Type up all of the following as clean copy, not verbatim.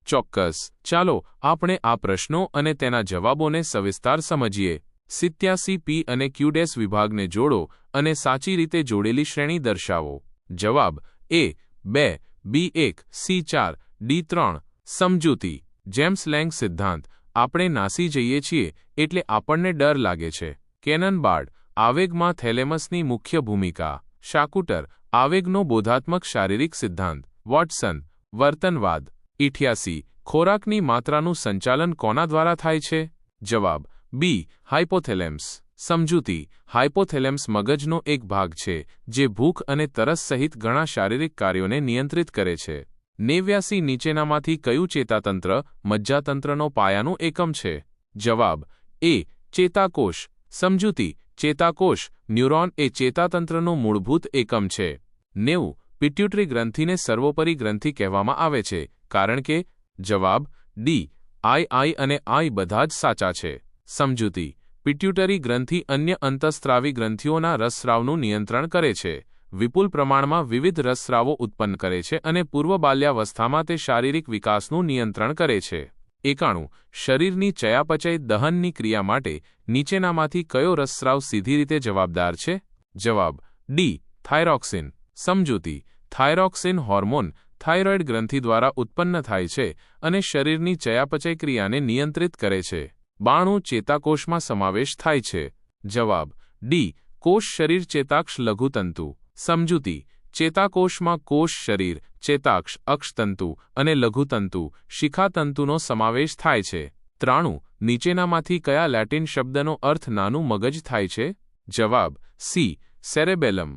ચોક્કસ. ચાલો આપણે આ પ્રશ્નો અને તેના જવાબોને સવિસ્તાર સમજીએ. 87 પી અને ક્યુ ડેશ વિભાગને જોડો અને સાચી રીતે જોડેલી શ્રેણી દર્શાવો. જવાબ: A 2, B 1, C 4, D 3. સમજૂતી. જેમ્સ લેંગ સિદ્ધાંત. આપણે નાસી જઈએ છીએ એટલે આપણને ડર લાગે છે. Canon barred. આવેગમાં થેલેમસની મુખ્ય ભૂમિકા. શાકુટર. આવેગનો બોધાત્મક શારીરિક સિદ્ધાંત. વોટસન. વર્તનવાદ. 88. ખોરાકની માત્રાનું સંચાલન કોના દ્વારા થાય છે? જવાબ: બી. હાઇપોથેલેમસ. સમજૂતી. હાઇપોથેલેમસ મગજનો એક ભાગ છે જે ભૂખ અને તરસ સહિત ઘણા શારીરિક કાર્યોને નિયંત્રિત કરે છે. 89 નીચેનામાંથી કયું ચેતાતંત્ર મજ્જાતંત્રનો પાયાનું એકમ છે? જવાબ: એ. ચેતાકોષ. સમજૂતી. ચેતાકોષ ન્યુરોન એ ચેતાતંત્રનું મૂળભૂત એકમ છે. 90. પિટ્યુટરી ગ્રંથિને સર્વોપરી ગ્રંથિ કહેવામાં આવે છે કારણ કે? જવાબ: ડી. આઈ અને આઈ બધા જ સાચા છે. સમજૂતી. પિટ્યુટરી ગ્રંથિ અન્ય અંતઃસ્ત્રાવી ગ્રંથિઓના રસસ્રાવનું નિયંત્રણ કરે છે. વિપુલ પ્રમાણમાં વિવિધ રસસ્રાવો ઉત્પન્ન કરે છે અને પૂર્વ બાલ્યાવસ્થામાં તે શારીરિક વિકાસનું નિયંત્રણ કરે છે. 91. શરીરની ચયાપચય દહનની ક્રિયા માટે નીચેનામાંથી કયો રસસ્રાવ સીધી રીતે જવાબદાર છે? જવાબ: ડી. થાઇરોક્સિન. સમજૂતી. થાઇરોક્સિન હોર્મોન થાઇરોઇડ ગ્રંથિ દ્વારા ઉત્પન્ન થાય છે અને શરીરની ચયાપચય ક્રિયાને નિયંત્રિત કરે છે. 92. ચેતાકોષમાં સમાવેશ થાય છે. જવાબ: ડી. કોષ શરીર ચેતાક્ષ લઘુતંતુ. સમજૂતી. ચેતાકોષમાં કોષ શરીર ચેતાક્ષ અક્ષતંતુ અને લઘુતંતુ શિખાતંતુનો સમાવેશ થાય છે. 93. નીચેનામાંથી કયા લેટિન શબ્દનો અર્થ નાનું મગજ થાય છે? જવાબ: સી. સેરેબેલમ.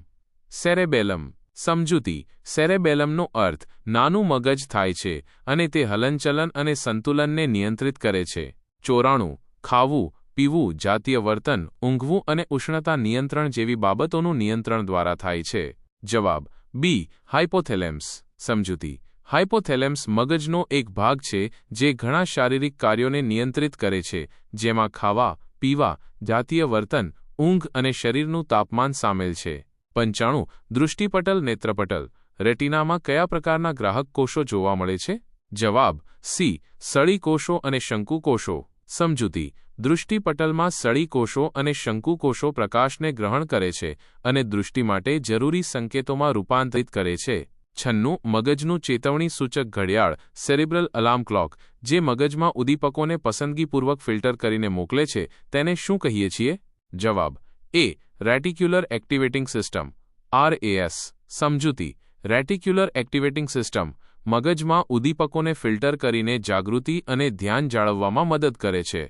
સેરેબેલમ. સમજૂતી. સેરેબેલમનો અર્થ નાનું મગજ થાય છે અને તે હલનચલન અને સંતુલનને નિયંત્રિત કરે છે. 94. ખાવું, પીવું, જાતીય વર્તન, ઊંઘવું અને ઉષ્ણતા નિયંત્રણ જેવી બાબતોનું નિયંત્રણ દ્વારા થાય છે. જવાબ: બી. હાઇપોથેલેમસ. સમજૂતી. હાઇપોથેલેમસ મગજનો એક ભાગ છે જે ઘણા શારીરિક કાર્યોને નિયંત્રિત કરે છે જેમાં ખાવા, પીવા, જાતીય વર્તન, ઊંઘ અને શરીરનું તાપમાન સામેલ છે. 95. દૃષ્ટિપટલ નેત્રપટલ. રેટિનામાં કયા પ્રકારના ગ્રાહક કોષો જોવા મળે છે? જવાબ: સી. સળી કોષો અને શંકુ કોષો. સમજૂતી. દૃષ્ટિપટલમાં સળી કોષો અને શંકુ કોષો પ્રકાશને ગ્રહણ કરે છે અને દૃષ્ટિ માટે જરૂરી સંકેતોમાં રૂપાંતરિત કરે છે. 96. મગજનું ચેતવણી સૂચક ઘડિયાળ સેરિબ્રલ અલાર્મ ક્લોક જે મગજમાં ઉદ્દીપકોને પસંદગીપૂર્વક ફિલ્ટર કરીને મોકલે છે તેને શું કહીએ છીએ? જવાબ: એ. રેટિક્યુલર એક્ટિવેટિંગ સિસ્ટમ. RAS. સમજૂતી. રેટિક્યુલર એક્ટિવેટિંગ સિસ્ટમ મગજમાં ઉદ્દીપકોને ફિલ્ટર કરીને જાગૃતિ અને ધ્યાન જાળવવામાં મદદ કરે છે.